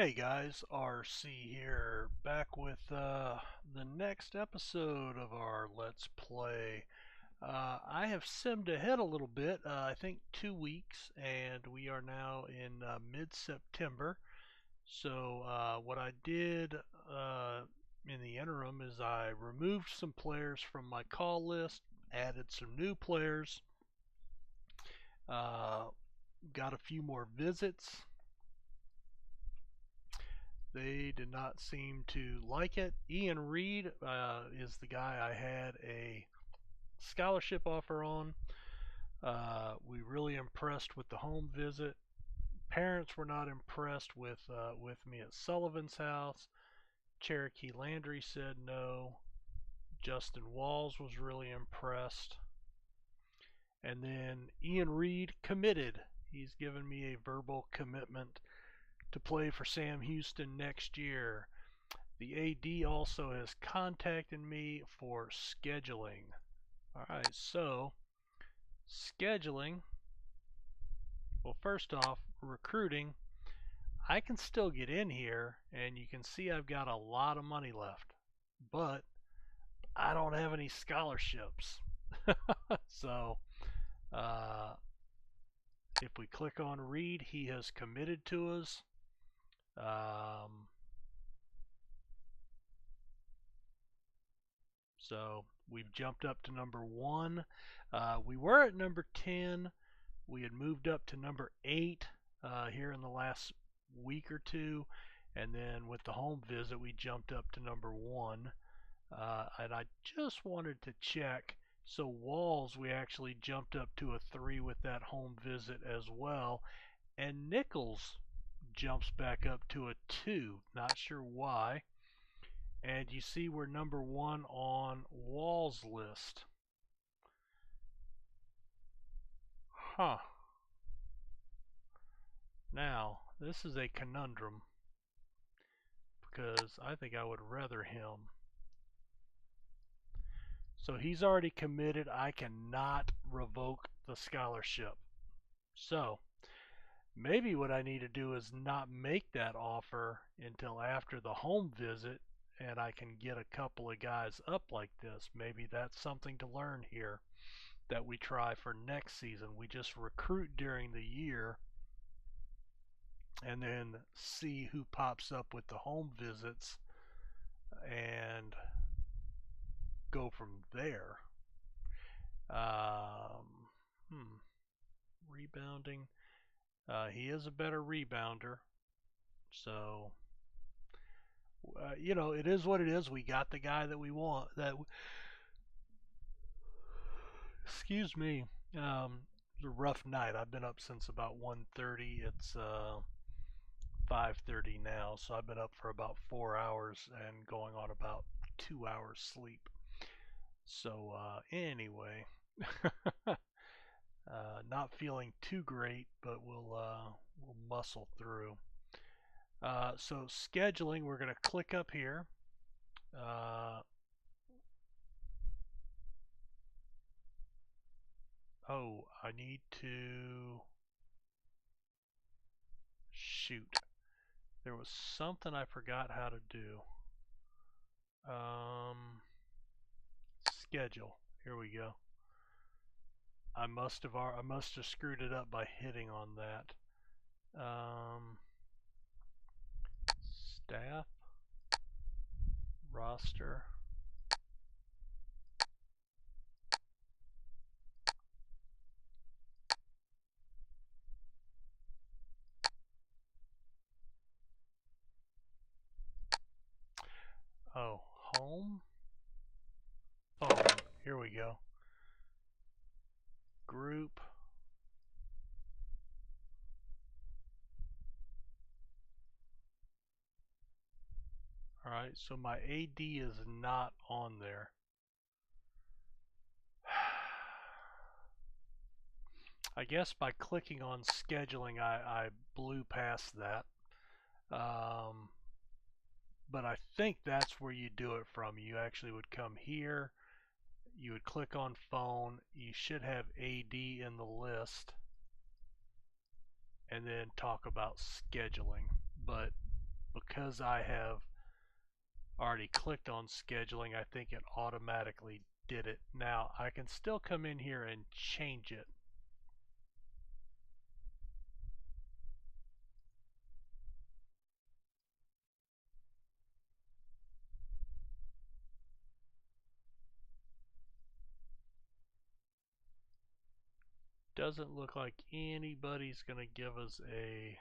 Hey guys, RC here, back with the next episode of our Let's Play. I have simmed ahead a little bit, I think 2 weeks, and we are now in mid-September. So what I did in the interim is I removed some players from my call list, added some new players, uh, got a few more visits. They did not seem to like it. Ian Reed is the guy I had a scholarship offer on. We really impressed with the home visit. Parents were not impressed with me at Sullivan's house. Cherokee Landry said no. Justin Walls was really impressed. And then Ian Reed committed. He's given me a verbal commitment to play for Sam Houston next year. The AD also has contacted me for scheduling. Alright, so scheduling. Well, first off, recruiting. I can still get in here, and you can see I've got a lot of money left, but I don't have any scholarships. So, uh, if we click on Reed, he has committed to us. So we've jumped up to number 1. We were at number 10. We had moved up to number 8 here in the last week or two. And then with the home visit, we jumped up to number 1. And I just wanted to check. So Walls, we actually jumped up to a 3 with that home visit as well. And Nichols jumps back up to a 2. Not sure why. And you see we're number 1 on Wall's list. Huh. Now, this is a conundrum because I think I would rather him. So he's already committed. I cannot revoke the scholarship. So maybe what I need to do is not make that offer until after the home visit, and I can get a couple of guys up like this. Maybe that's something to learn here that we try for next season. We just recruit during the year and then see who pops up with the home visits and go from there. Um, Rebounding. He is a better rebounder. So, it is what it is. We got the guy that we want. Excuse me. It was a rough night. I've been up since about 1:30. It's 5:30 now, so I've been up for about 4 hours and going on about 2 hours sleep. So anyway, not feeling too great, but we'll muscle through. So scheduling, we're going to click up here. Oh, I need to shoot. There was something I forgot how to do. Schedule. Here we go. I must have screwed it up by hitting on that. Staff, roster. Oh, home. Phone. Here we go. Group. Alright, so my AD is not on there. I guess by clicking on scheduling, I blew past that. But I think that's where you do it from. You actually would come here, you would click on phone, you should have AD in the list, and then talk about scheduling. But because I have already clicked on scheduling, I think it automatically did it. Now I can still come in here and change it. Doesn't look like anybody's going to give us a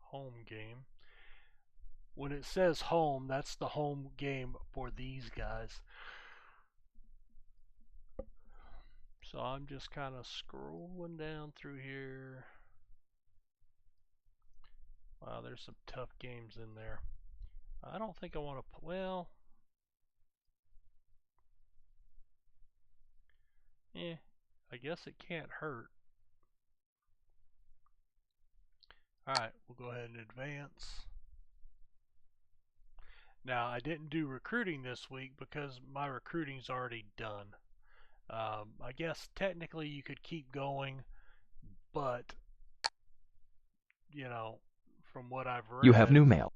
home game. When it says home, that's the home game for these guys. So I'm just kind of scrolling down through here. Wow, there's some tough games in there. I don't think I want to, well, I guess it can't hurt. Alright, we'll go ahead and advance. Now, I didn't do recruiting this week because my recruiting's already done. I guess technically you could keep going, but, you know, from what I've read, You have new mail.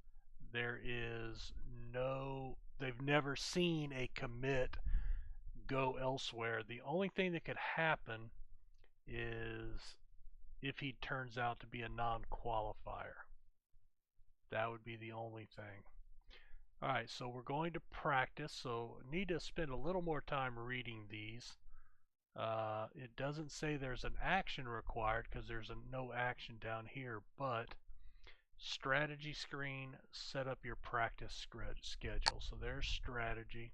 there is no, they've never seen a commit go elsewhere. The only thing that could happen is if he turns out to be a non-qualifier. That would be the only thing. Alright, so we're going to practice, so need to spend a little more time reading these. It doesn't say there's an action required because there's no action down here, but strategy screen, set up your practice schedule. So there's strategy.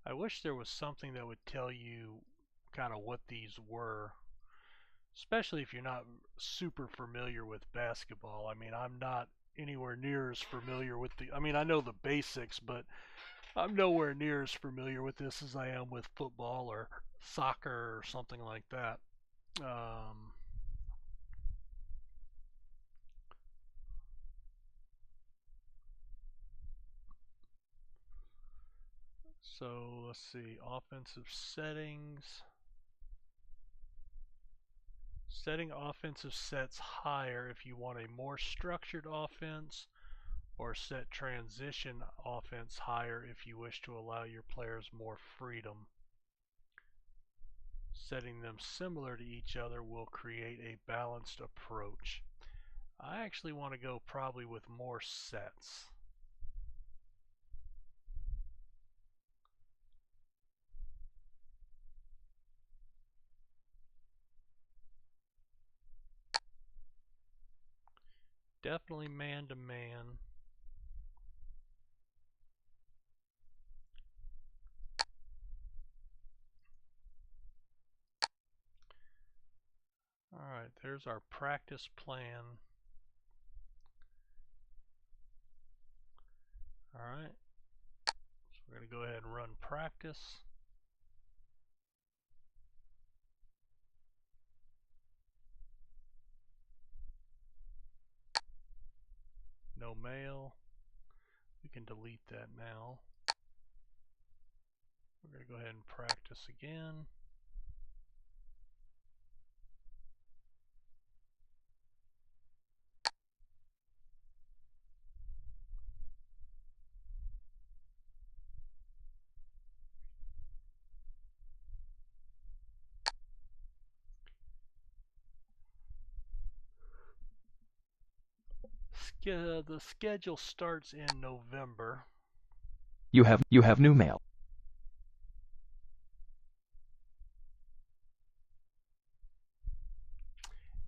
I wish there was something that would tell you kind of what these were, especially if you're not super familiar with basketball. I mean, I'm not anywhere near as familiar with I mean, I know the basics, but I'm nowhere near as familiar with this as I am with football or soccer or something like that. So let's see, offensive settings. Setting offensive sets higher if you want a more structured offense, or set transition offense higher if you wish to allow your players more freedom. Setting them similar to each other will create a balanced approach. I actually want to go probably with more sets. Definitely man-to-man. Alright, there's our practice plan. Alright, so we're going to go ahead and run practice. No mail. We can delete that now. We're going to go ahead and practice again. The schedule starts in November. You have new mail.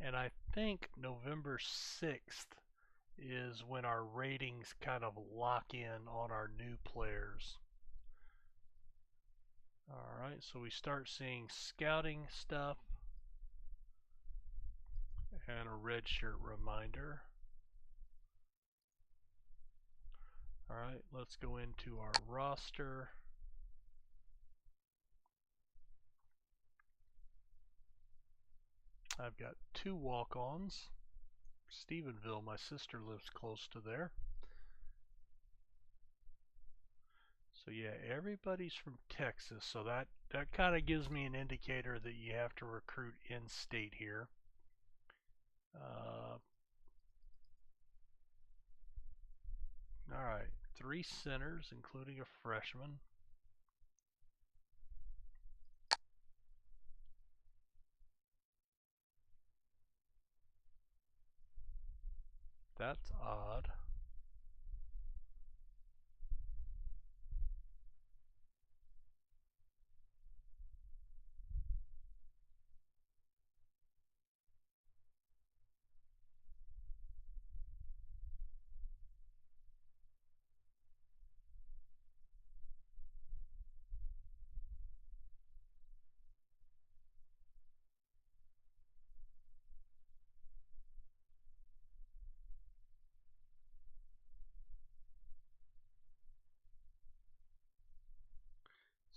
And I think November 6th is when our ratings kind of lock in on our new players. Alright, so we start seeing scouting stuff and a red shirt reminder. Alright, let's go into our roster. I've got 2 walk-ons. Stephenville, my sister lives close to there. So yeah, everybody's from Texas. So that kind of gives me an indicator that you have to recruit in state here. All right, 3 centers, including a freshman. That's odd.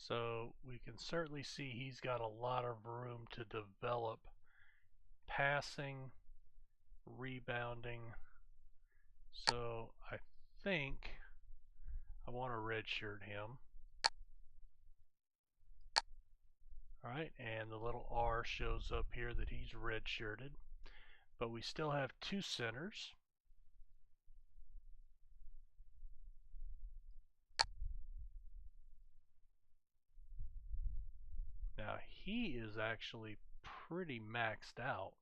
So we can certainly see he's got a lot of room to develop passing, rebounding. So I think I want to redshirt him. All right, and the little R shows up here that he's redshirted. But we still have 2 centers. Now he is actually pretty maxed out.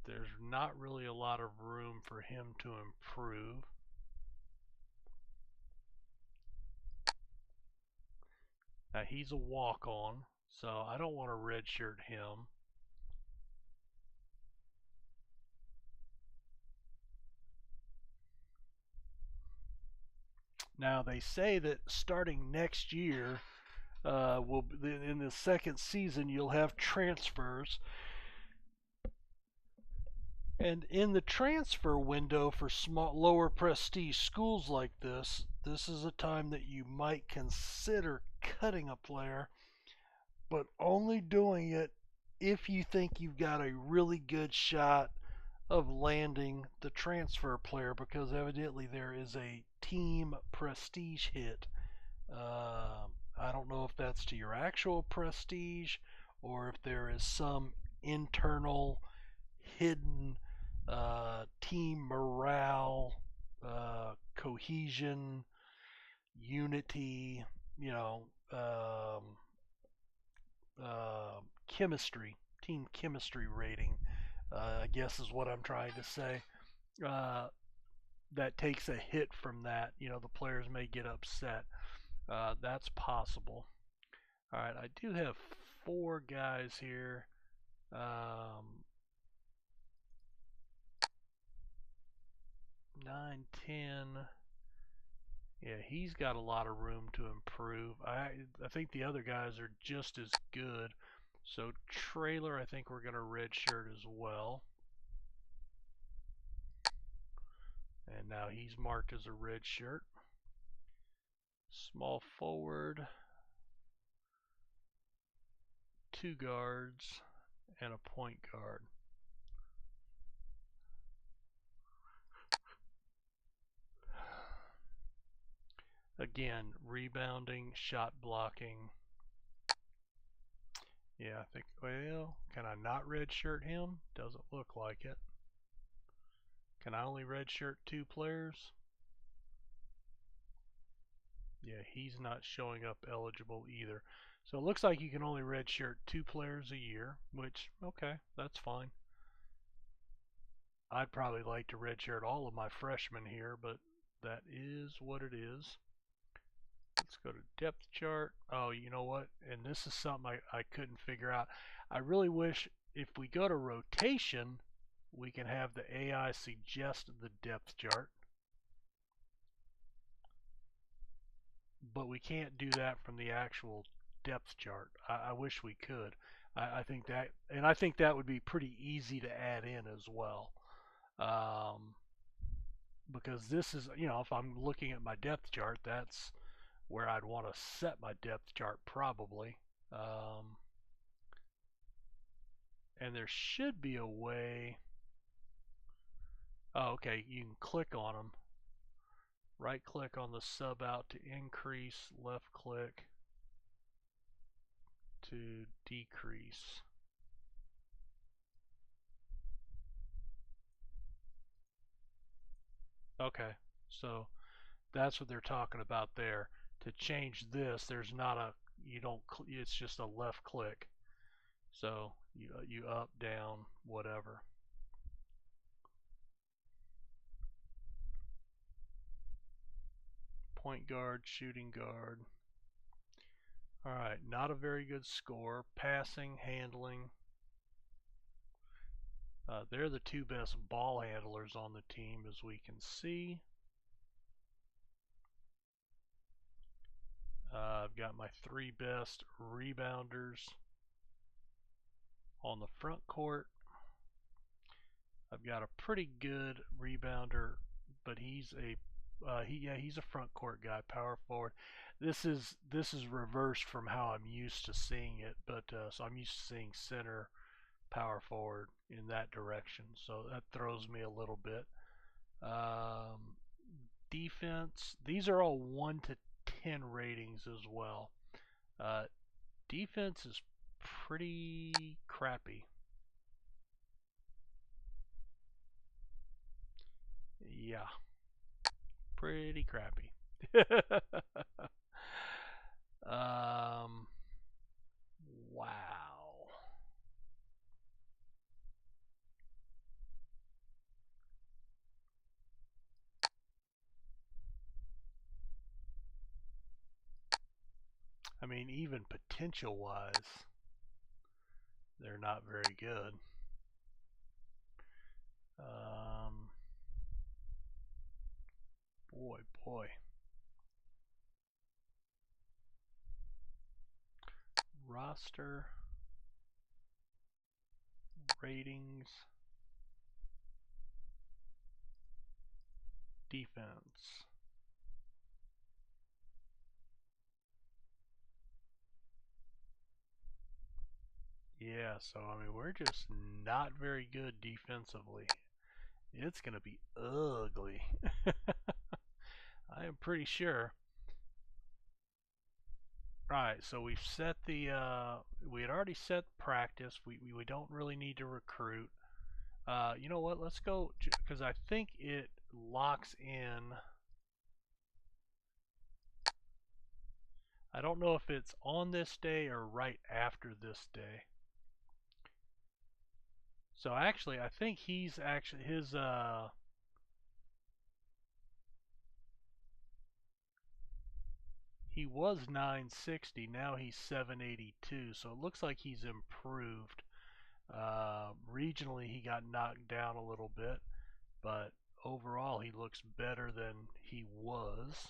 There's not really a lot of room for him to improve. Now he's a walk-on, so I don't want to redshirt him. Now they say that starting next year, in the second season you'll have transfers, and in the transfer window for lower prestige schools like this is a time that you might consider cutting a player, but only doing it if you think you've got a really good shot of landing the transfer player, because evidently there is a team prestige hit. I don't know if that's to your actual prestige or if there is some internal hidden team morale, cohesion, unity, you know, chemistry, team chemistry rating, I guess is what I'm trying to say. Uh, that takes a hit from that. You know, the players may get upset. That's possible. All right, I do have 4 guys here. 9, 10. Yeah, he's got a lot of room to improve. I think the other guys are just as good. So Trailer, I think we're going to redshirt as well. And now he's marked as a red shirt. Small forward, 2 guards, and a point guard. Again, rebounding, shot blocking. Yeah, I think, well, can I not redshirt him? Doesn't look like it. Can I only redshirt 2 players? Yeah, he's not showing up eligible either. So it looks like you can only redshirt 2 players a year, which, okay, that's fine. I'd probably like to redshirt all of my freshmen here, but that is what it is. Let's go to depth chart. Oh, you know what? And this is something I couldn't figure out. I really wish if we go to rotation, we can have the AI suggest the depth chart. But we can't do that from the actual depth chart. I wish we could. I think that, and I think that would be pretty easy to add in as well. Because this is, you know, if I'm looking at my depth chart, that's where I'd want to set my depth chart probably. And there should be a way. Oh, okay, you can click on them Right click on the sub out to increase, left click to decrease. Okay, so that's what they're talking about there. To change this, there's not a, you don't, it's just a left click. So you up, down, whatever. Point guard, shooting guard. All right, not a very good score. Passing, handling. They're the two best ball handlers on the team, as we can see. I've got my three best rebounders on the front court. I've got a pretty good rebounder, but he's a front court guy, power forward. This is reversed from how I'm used to seeing it, but so I'm used to seeing center, power forward in that direction. So that throws me a little bit. Defense. These are all 1 to 10 ratings as well. Uh, Defense is pretty crappy. Yeah, pretty crappy. Wow. I mean, even potential wise, they're not very good. Um, boy, boy. Roster, ratings, defense. Yeah, so I mean, we're just not very good defensively. It's going to be ugly. I am pretty sure. Right, so we've set the, we had already set practice. We don't really need to recruit. You know what? Let's go, because I think it locks in. I don't know if it's on this day or right after this day. So actually, I think he's actually, he was 960, now he's 782. So it looks like he's improved. Regionally, he got knocked down a little bit, but overall, he looks better than he was.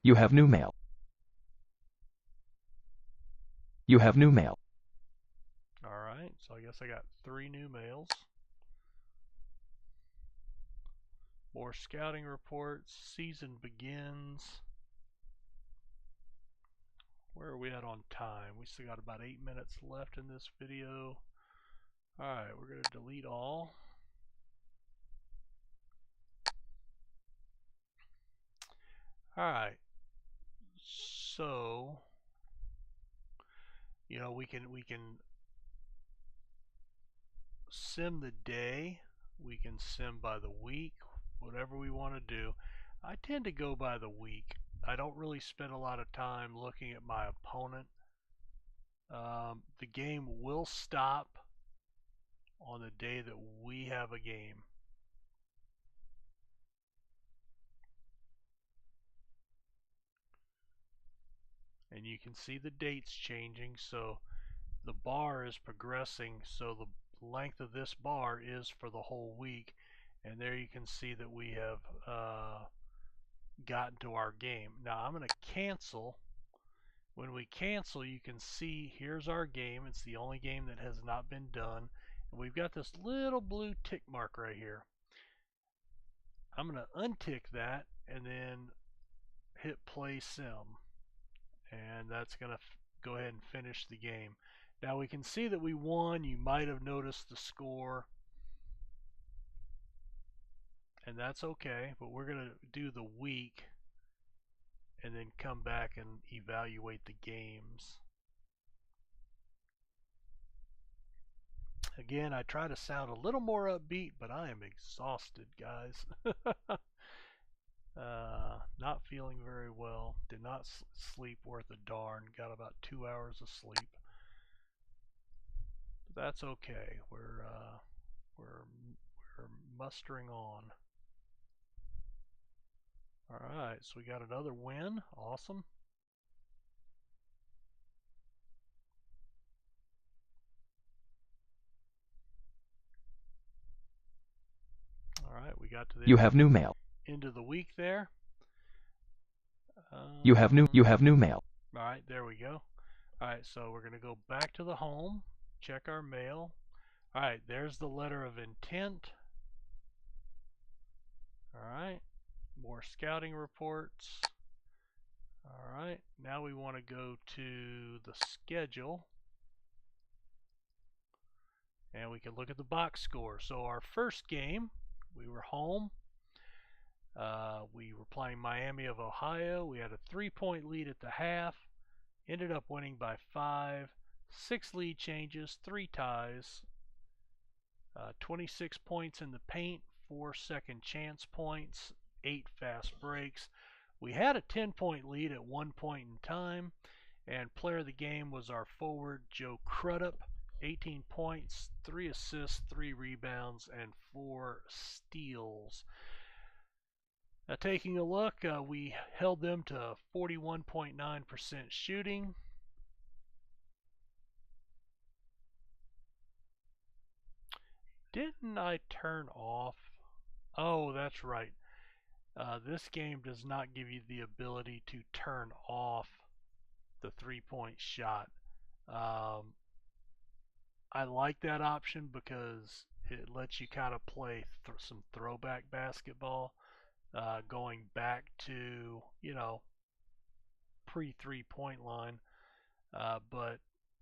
You have new mail. You have new mail. All right, so I guess I got 3 new mails. More scouting reports. Season begins. Where are we at on time? We still got about 8 minutes left in this video. Alright, we're going to delete all. Alright, so we can sim the day, we can sim by the week, whatever we want to do. I tend to go by the week. I don't really spend a lot of time looking at my opponent. The game will stop on the day that we have a game. And you can see the dates changing, so the bar is progressing, so the length of this bar is for the whole week. And there you can see that we have gotten to our game. Now I'm going to cancel. When we cancel, you can see here's our game. It's the only game that has not been done. And we've got this little blue tick mark right here. I'm going to untick that and then hit play sim. And that's going to go ahead and finish the game. Now we can see that we won. You might have noticed the score, and that's okay, but we're going to do the week and then come back and evaluate the games. Again, I try to sound a little more upbeat, but I am exhausted, guys. Not feeling very well. Did not sleep worth a darn. Got about 2 hours of sleep. But that's okay. We're mustering on. All right, so we got another win. Awesome. All right, we got to the You have new mail. end of the week there. You have new mail. All right, there we go. All right, so we're going to go back to the home, check our mail. All right, there's the letter of intent. All right, more scouting reports. All right, now we want to go to the schedule. And we can look at the box score. So our first game, we were home. We were playing Miami of Ohio. We had a 3-point lead at the half. Ended up winning by 5. 6 lead changes, 3 ties. 26 points in the paint, 4 second chance points, 8 fast breaks. We had a 10-point lead at one point in time, and player of the game was our forward Joe Crudup. 18 points, 3 assists, 3 rebounds, and 4 steals. Now taking a look, we held them to 41.9% shooting. Didn't I turn off? Oh, that's right. This game does not give you the ability to turn off the 3-point shot. I like that option because it lets you kind of play some throwback basketball, going back to, pre 3-point line, but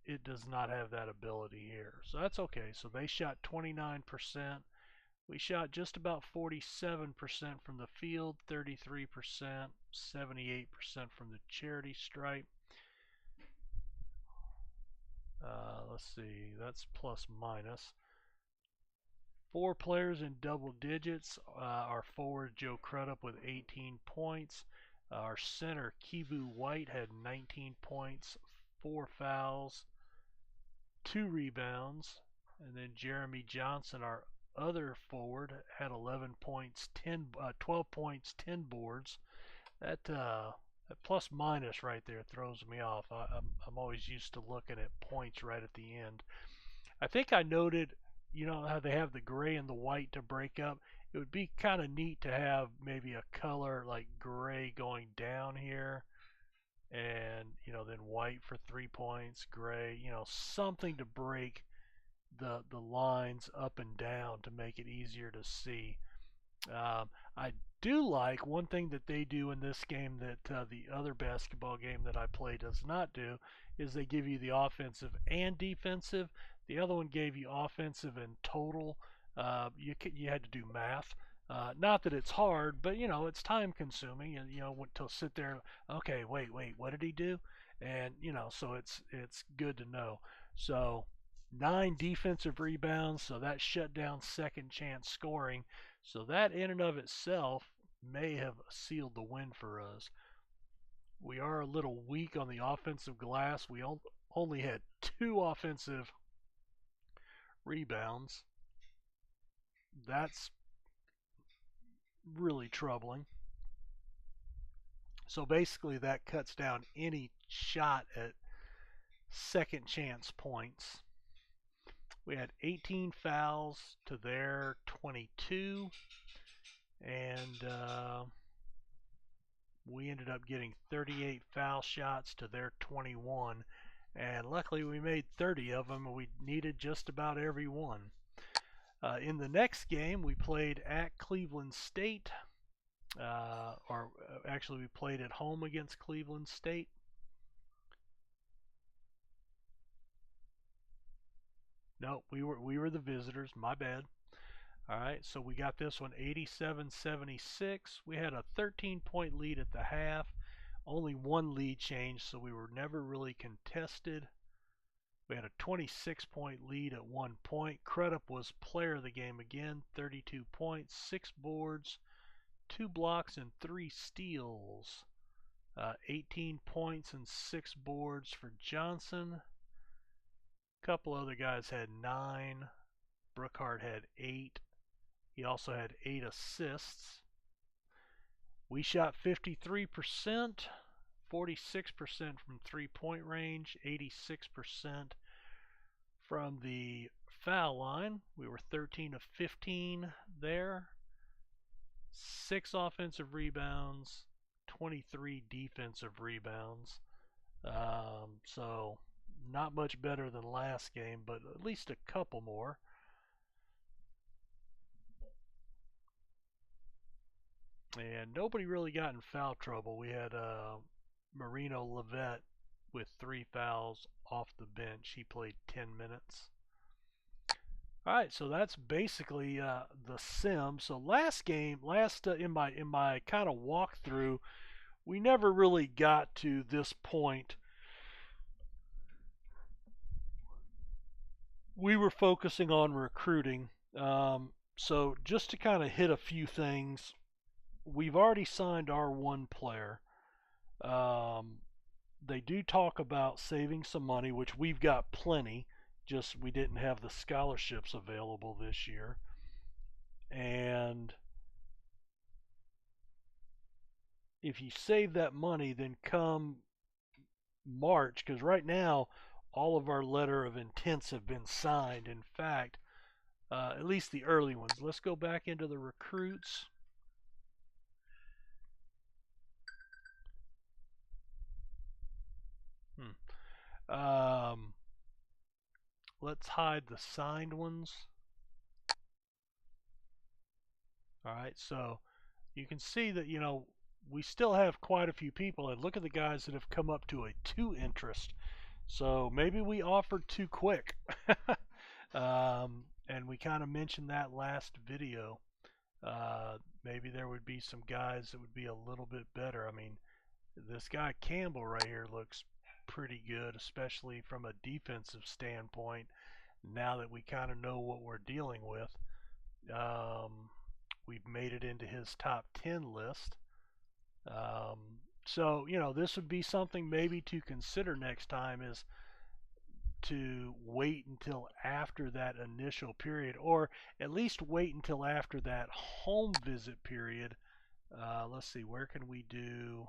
it does not have that ability here. So that's okay. So they shot 29%. We shot just about 47% from the field, 33%, 78% from the charity stripe. Let's see, that's plus minus. 4 players in double digits. Our forward Joe Crudup with 18 points. Our center Kibu White had 19 points, 4 fouls, 2 rebounds, and then Jeremy Johnson, our other forward, had 11 points, 12 points, 10 boards. That plus minus right there throws me off. I'm always used to looking at points right at the end. I think I noted, how they have the gray and the white to break up. It would be kind of neat to have maybe a color like gray going down here, and then white for 3 points, gray, something to break the lines up and down to make it easier to see. I do like one thing that they do in this game that the other basketball game that I play does not do, is they give you the offensive and defensive. The other one gave you offensive and total. You had to do math. Not that it's hard, but it's time consuming, and to sit there. Okay, wait, what did he do? And so it's good to know. So 9 defensive rebounds, so that shut down second chance scoring. So that in and of itself may have sealed the win for us. We are a little weak on the offensive glass. We only had 2 offensive rebounds. That's really troubling. So basically that cuts down any shot at second chance points. We had 18 fouls to their 22, and we ended up getting 38 foul shots to their 21, and luckily we made 30 of them, and we needed just about every one. In the next game, we played at Cleveland State, or actually we played at home against Cleveland State. No, we were the visitors. My bad. All right, so we got this one 87-76. We had a 13-point lead at the half. Only one lead change, so we were never really contested. We had a 26-point lead at one point. Crudup was player of the game again, 32 points, 6 boards, 2 blocks, and 3 steals. 18 points and 6 boards for Johnson. A couple other guys had 9. Brookhart had 8. He also had 8 assists. We shot 53%, 46% from three-point range, 86% from the foul line. We were 13 of 15 there. 6 offensive rebounds, 23 defensive rebounds. So not much better than last game, but at least a couple more. And nobody really got in foul trouble. We had Marino Levette with 3 fouls off the bench. He played 10 minutes. All right, so that's basically the sim. So last game, in my kind of walkthrough, we never really got to this point. We were focusing on recruiting. So just to kind of hit a few things, we've already signed our one player. They do talk about saving some money, which we've got plenty. Just we didn't have the scholarships available this year. And if you save that money, then come March, because right now all of our letter of intents have been signed. In fact, at least the early ones. Let's go back into the recruits. Let's hide the signed ones. All right, so you can see that, we still have quite a few people, and look at the guys that have come up to a 2 interest. So maybe we offered too quick. And we kind of mentioned that last video. Maybe there would be some guys that would be a little bit better. I mean, this guy Campbell right here looks pretty good, especially from a defensive standpoint, now that we kind of know what we're dealing with. We've made it into his top 10 list. So, this would be something maybe to consider next time, is to wait until after that initial period, or at least wait until after that home visit period. Let's see, where can we do?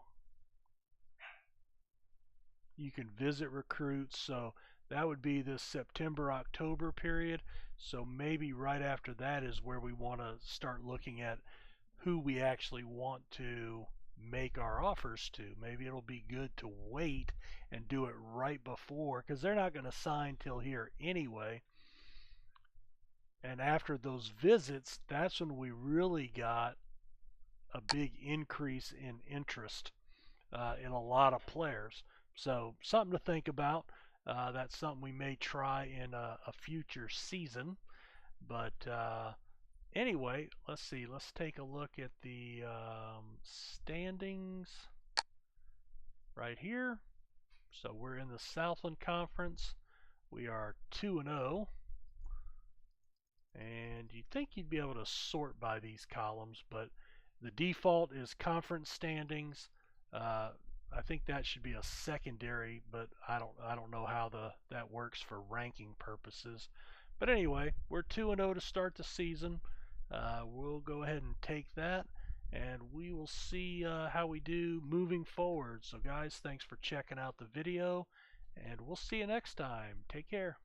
You can visit recruits, so that would be this September-October period. So maybe right after that is where we want to start looking at who we actually want to make our offers to. Maybe it'll be good to wait and do it right before, because they're not going to sign till here anyway. And after those visits, that's when we really got a big increase in interest in a lot of players. So something to think about. That's something we may try in a future season. But anyway, let's see. Let's take a look at the standings right here. So we're in the Southland Conference. We are 2-0. And you'd think you'd be able to sort by these columns, but the default is conference standings. I think that should be a secondary, but I don't know how that works for ranking purposes. But anyway, we're 2-0 to start the season. We'll go ahead and take that, and we will see how we do moving forward. So guys, thanks for checking out the video, and we'll see you next time. Take care.